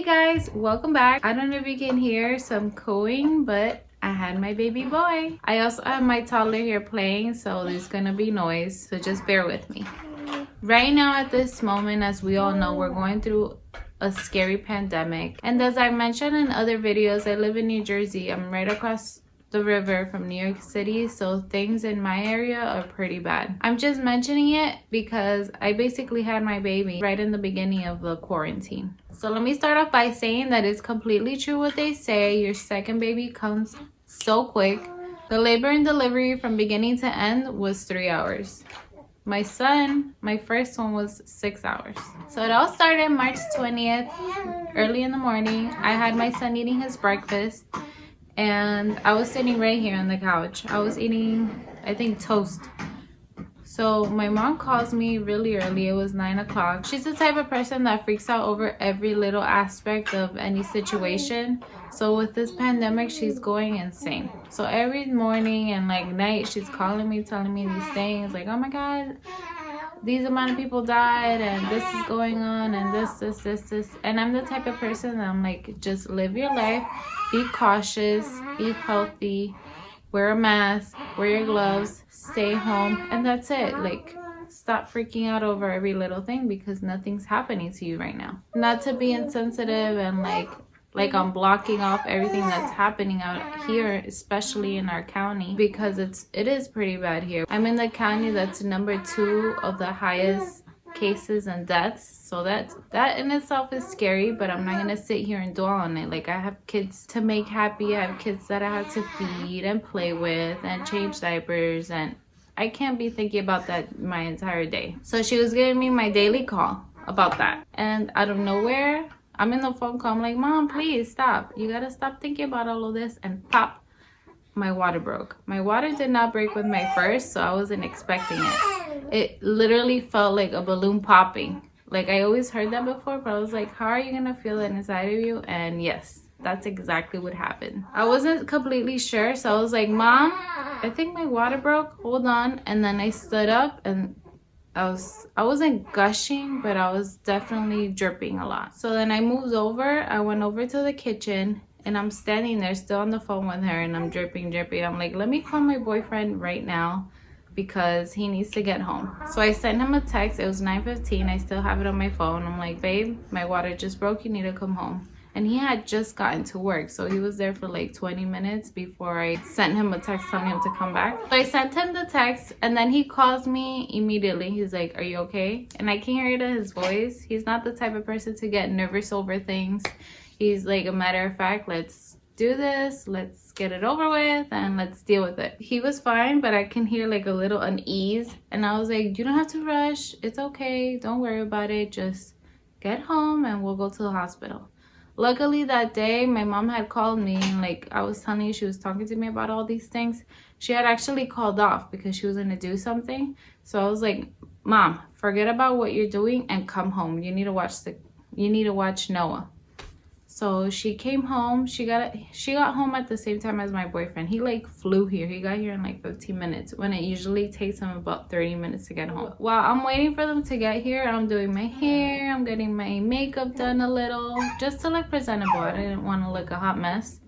Hey guys, welcome back. I don't know if you can hear some cooing, but I had my baby boy. I also have my toddler here playing, so there's gonna be noise, so just bear with me. Right now at this moment, as we all know, we're going through a scary pandemic. And as I mentioned in other videos, I live in New Jersey. I'm right across the river from New York City, so things in my area are pretty bad. I'm just mentioning it because I basically had my baby right in the beginning of the quarantine. So let me start off by saying that it's completely true what they say. Your second baby comes so quick. The labor and delivery from beginning to end was 3 hours. My son, my first one, was 6 hours. So it all started March 20th, early in the morning. I had my son eating his breakfast. And I was sitting right here on the couch. I was eating, I think, toast. So my mom calls me really early. It was 9 o'clock. She's the type of person that freaks out over every little aspect of any situation. So with this pandemic, she's going insane. So every morning and like night, she's calling me, telling me these things like, oh my God, these amount of people died and this is going on and this. And I'm the type of person that I'm like, just live your life, be cautious, be healthy, wear a mask, wear your gloves, stay home, and that's it. Like, stop freaking out over every little thing because nothing's happening to you right now. Not to be insensitive and like I'm blocking off everything that's happening out here, especially in our county, because it is pretty bad here. I'm in the county that's number 2 of the highest cases and deaths, so that in itself is scary, but I'm not gonna sit here and dwell on it. Like, I have kids to make happy, I have kids that I have to feed and play with and change diapers, and I can't be thinking about that my entire day. So she was giving me my daily call about that, and out of nowhere, I'm in the phone call. I'm like, Mom, please stop. You gotta stop thinking about all of this. And pop, my water broke. My water did not break with my first, so I wasn't expecting it. It literally felt like a balloon popping. Like, I always heard that before, but I was like, how are you gonna feel that inside of you? And yes, that's exactly what happened. I wasn't completely sure, so I was like, Mom, I think my water broke. Hold on. And then I stood up and I wasn't gushing, but I was definitely dripping a lot. So then I moved over. I went over to the kitchen and I'm standing there still on the phone with her and I'm dripping. I'm like, let me call my boyfriend right now because he needs to get home. So I sent him a text. It was 9:15. I still have it on my phone. I'm like, babe, my water just broke. You need to come home. And he had just gotten to work, so he was there for like 20 minutes before I sent him a text telling him to come back. So I sent him the text, and then he calls me immediately. He's like, are you okay? And I can hear it in his voice. He's not the type of person to get nervous over things. He's like, a matter of fact, let's do this, let's get it over with, and let's deal with it. He was fine, but I can hear like a little unease. And I was like, you don't have to rush. It's okay. Don't worry about it. Just get home and we'll go to the hospital. Luckily that day, my mom had called me, and like I was telling you, she was talking to me about all these things. She had actually called off because she was going to do something. So I was like, Mom, forget about what you're doing and come home. You need to watch Noah. So she came home. She got home at the same time as my boyfriend. He like flew here. He got here in like 15 minutes when it usually takes him about 30 minutes to get home. While I'm waiting for them to get here, I'm doing my hair. I'm getting my makeup done a little just to look presentable. I didn't want to look a hot mess.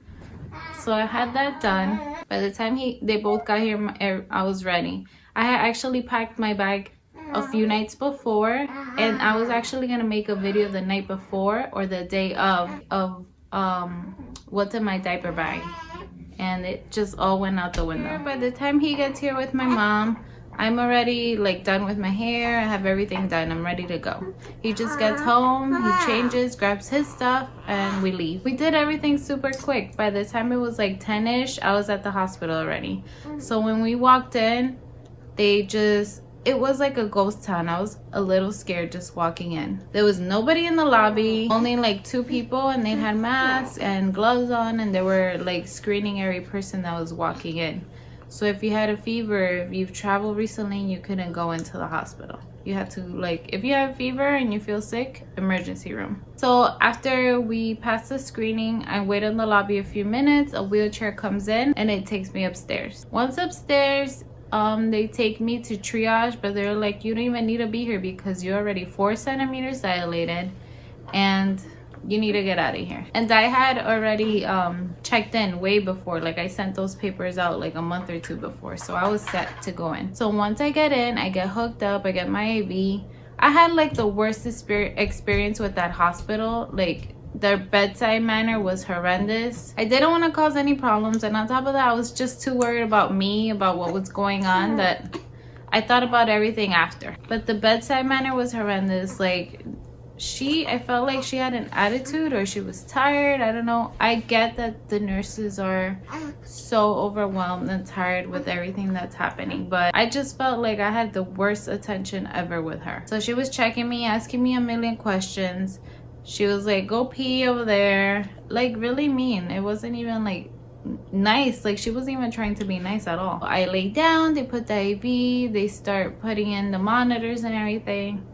So I had that done. By the time they both got here, I was ready. I had actually packed my bag a few nights before, and I was actually gonna make a video the night before or the day of what's in my diaper bag, and it just all went out the window. By the time he gets here with my mom, I'm already like done with my hair. I have everything done. I'm ready to go. He just gets home, he changes, grabs his stuff, and we leave. We did everything super quick. By the time it was like 10ish, I was at the hospital already. So when we walked in, it was like a ghost town. I was a little scared just walking in. There was nobody in the lobby, only like 2 people, and they had masks and gloves on, and they were like screening every person that was walking in. So if you had a fever, if you've traveled recently, you couldn't go into the hospital. You had to, like, if you have a fever and you feel sick, emergency room. So after we passed the screening, I wait in the lobby a few minutes. A wheelchair comes in and it takes me upstairs. Once upstairs, they take me to triage, but they're like, you don't even need to be here because you're already 4 centimeters dilated and you need to get out of here. And I had already checked in way before. Like I sent those papers out like a month or two before, so I was set to go in. So once I get in, I get hooked up, I get my IV. I had like the worst experience with that hospital. Like their bedside manner was horrendous. I didn't want to cause any problems, and on top of that, I was just too worried about me, about what was going on, that I thought about everything after. But the bedside manner was horrendous. Like I felt like she had an attitude, or she was tired. I don't know. I get that the nurses are so overwhelmed and tired with everything that's happening, but I just felt like I had the worst attention ever with her. So she was checking me, asking me a million questions. She was like, go pee over there. Like really mean. It wasn't even like nice. Like she wasn't even trying to be nice at all. I lay down, they put the IV, they start putting in the monitors and everything.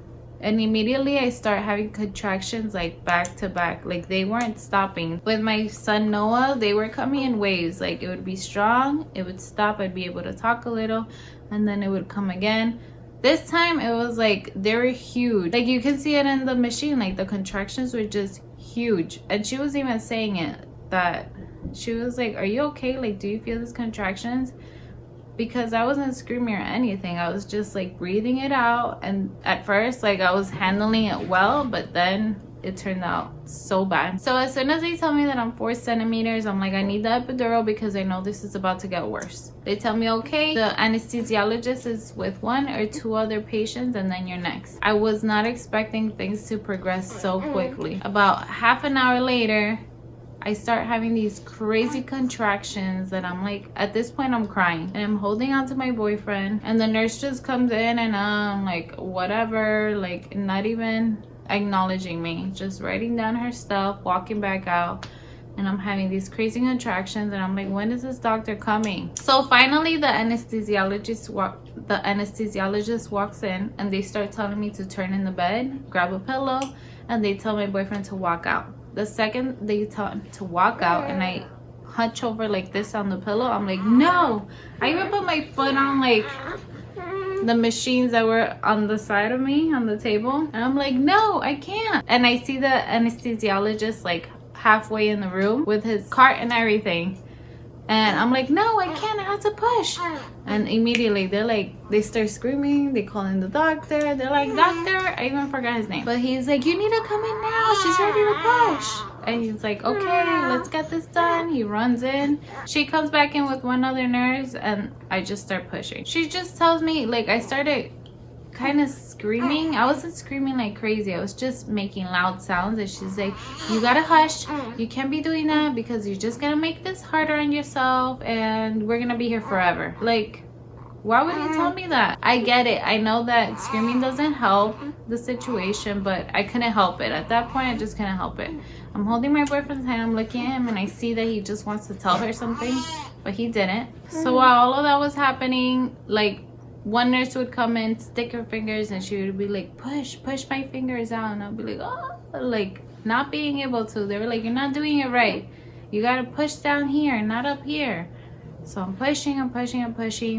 And immediately I start having contractions like back to back. Like they weren't stopping. With my son Noah, they were coming in waves. Like it would be strong, it would stop, I'd be able to talk a little, and then it would come again. This time it was like they were huge. Like you can see it in the machine. Like the contractions were just huge. And she was even saying it, that she was like, are you okay? Like, do you feel these contractions? Because I wasn't screaming or anything. I was just like breathing it out. And at first, like I was handling it well, but then it turned out so bad. So as soon as they tell me that I'm 4 centimeters, I'm like, I need the epidural because I know this is about to get worse. They tell me, okay, the anesthesiologist is with 1 or 2 other patients and then you're next. I was not expecting things to progress so quickly. About half an hour later, I start having these crazy contractions that I'm like, at this point I'm crying and I'm holding on to my boyfriend, and the nurse just comes in and I'm like, whatever, like not even acknowledging me, just writing down her stuff, walking back out, and I'm having these crazy contractions and I'm like, when is this doctor coming? So finally the anesthesiologist walks in and they start telling me to turn in the bed, grab a pillow, and they tell my boyfriend to walk out. The second they tell to walk out and I hunch over like this on the pillow, I'm like, no. I even put my foot on like the machines that were on the side of me on the table, and I'm like, no, I can't. And I see the anesthesiologist like halfway in the room with his cart and everything, and I'm like, no, I can't, I have to push. And immediately they start screaming, they call in the doctor, they're like, doctor, I even forgot his name, but he's like, you need to come in now, she's ready to push. And he's like, okay, let's get this done. He runs in, she comes back in with 1 other nurse, and I just start pushing. She just tells me, like, I started kind of screaming. I wasn't screaming like crazy, I was just making loud sounds, and she's like, you gotta hush, you can't be doing that because you're just gonna make this harder on yourself and we're gonna be here forever. Like, why would you tell me that? I get it, I know that screaming doesn't help the situation, but I couldn't help it. At that point I just couldn't help it. I'm holding my boyfriend's hand, I'm looking at him, and I see that he just wants to tell her something, but he didn't. So while all of that was happening, like, 1 nurse would come in, stick her fingers, and she would be like, push my fingers out, and I'll be like, oh, like not being able to. They were like, you're not doing it right, you gotta push down here, not up here. So I'm pushing.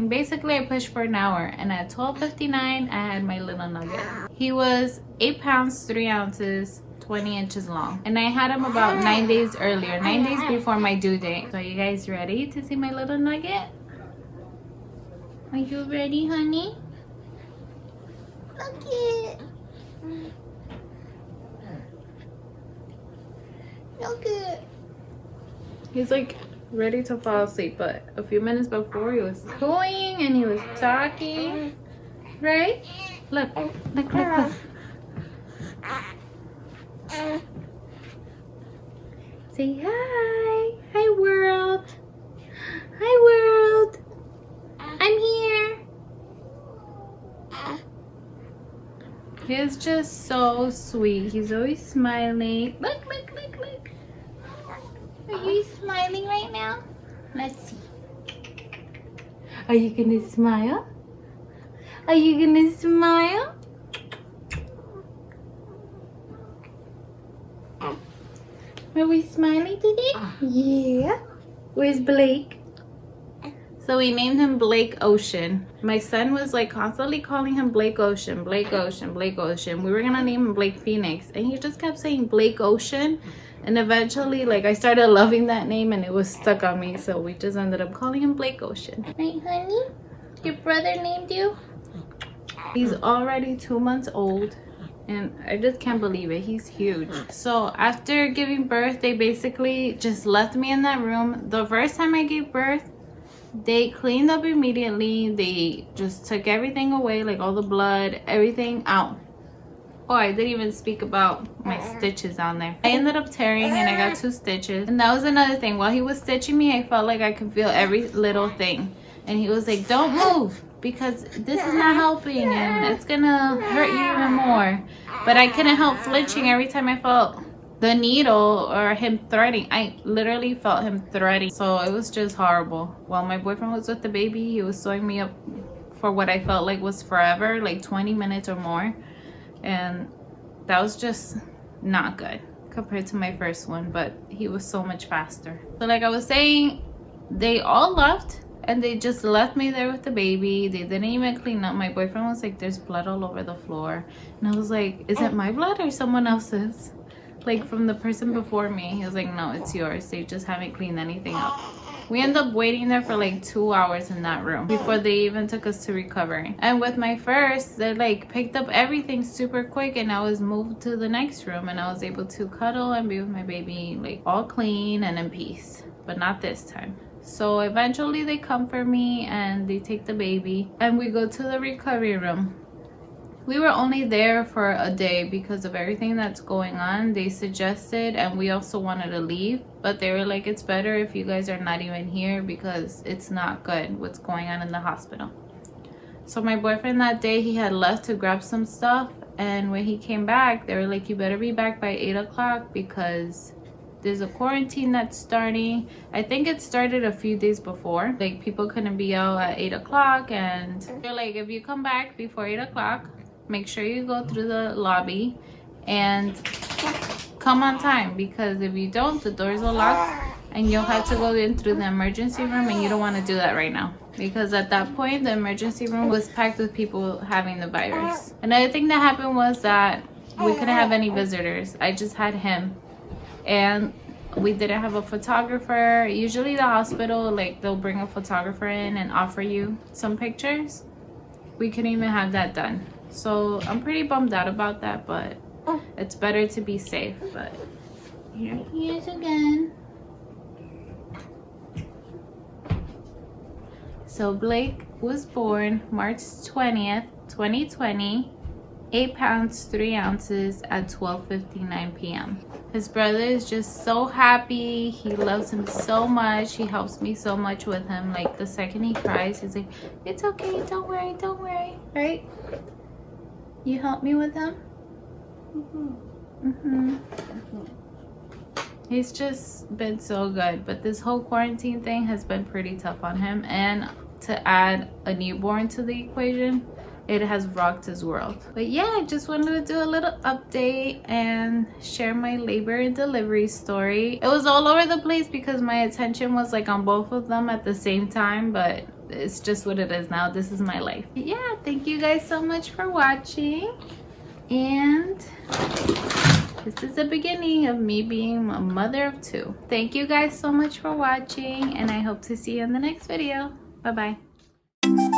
Basically I pushed for an hour, and at 12:59 I had my little nugget. He was 8 pounds 3 ounces 20 inches long, and I had him about 9 days earlier, 9 days before my due date. So are you guys ready to see my little nugget? Are you ready, honey? Look it. Look it. He's like ready to fall asleep, but a few minutes before he was cooing and he was talking, right? Look. Say hi. Hi, world. Hi, world. I'm here. He's just so sweet. He's always smiling. Look. Are you smiling right now? Let's see. Are you gonna smile? Are you gonna smile? Are we smiling today? Yeah. Where's Blake? So we named him Blake Ocean. My son was like constantly calling him Blake Ocean, Blake Ocean, Blake Ocean. We were gonna name him Blake Phoenix, and he just kept saying Blake Ocean. And eventually, like, I started loving that name and it was stuck on me. So we just ended up calling him Blake Ocean. Right, honey? Your brother named you? He's already 2 months old. And I just can't believe it. He's huge. So after giving birth, they basically just left me in that room. The first time I gave birth, they cleaned up immediately. They just took everything away, like all the blood, everything out. Oh, I didn't even speak about my stitches on there. I ended up tearing and I got 2 stitches. And that was another thing. While he was stitching me, I felt like I could feel every little thing. And he was like, don't move, because this is not helping and it's gonna hurt you even more. But I couldn't help flinching every time I felt the needle or him threading. I literally felt him threading. So it was just horrible. While my boyfriend was with the baby, he was sewing me up for what I felt like was forever, like 20 minutes or more. And that was just not good compared to my first one, but he was so much faster. So like I was saying, they all left and they just left me there with the baby. They didn't even clean up. My boyfriend was like, there's blood all over the floor. And I was like, is it my blood or someone else's? Like from the person before me. He was like, no, it's yours. They just haven't cleaned anything up. We ended up waiting there for like 2 hours in that room before they even took us to recovery. And with my first, they like picked up everything super quick and I was moved to the next room and I was able to cuddle and be with my baby like all clean and in peace. But not this time. So eventually they comfort me and they take the baby and we go to the recovery room. We were only there for a day because of everything that's going on. They suggested, and we also wanted to leave, but they were like, it's better if you guys are not even here because it's not good what's going on in the hospital. So my boyfriend that day, he had left to grab some stuff, and when he came back, they were like, you better be back by 8 o'clock because there's a quarantine that's starting. I think it started a few days before. Like people couldn't be out at 8 o'clock, and they're like, if you come back before 8 o'clock, make sure you go through the lobby and come on time, because if you don't, the doors will lock and you'll have to go in through the emergency room, and you don't want to do that right now because at that point the emergency room was packed with people having the virus. Another thing that happened was that we couldn't have any visitors. I just had him, and we didn't have a photographer. Usually the hospital, like, they'll bring a photographer in and offer you some pictures. We couldn't even have that done. So I'm pretty bummed out about that, but it's better to be safe. But here he is again. So Blake was born March 20th, 2020, 8 pounds, 3 ounces at 12:59 p.m. His brother is just so happy. He loves him so much. He helps me so much with him. Like the second he cries, he's like, it's okay, don't worry, right? You help me with him? He's just been so good, but this whole quarantine thing has been pretty tough on him, and to add a newborn to the equation, it has rocked his world. But yeah, I just wanted to do a little update and share my labor and delivery story. It was all over the place because my attention was like on both of them at the same time, but it's just what it is now. This is my life. Yeah, thank you guys so much for watching, and this is the beginning of me being a mother of 2. Thank you guys so much for watching, and I hope to see you in the next video. Bye bye.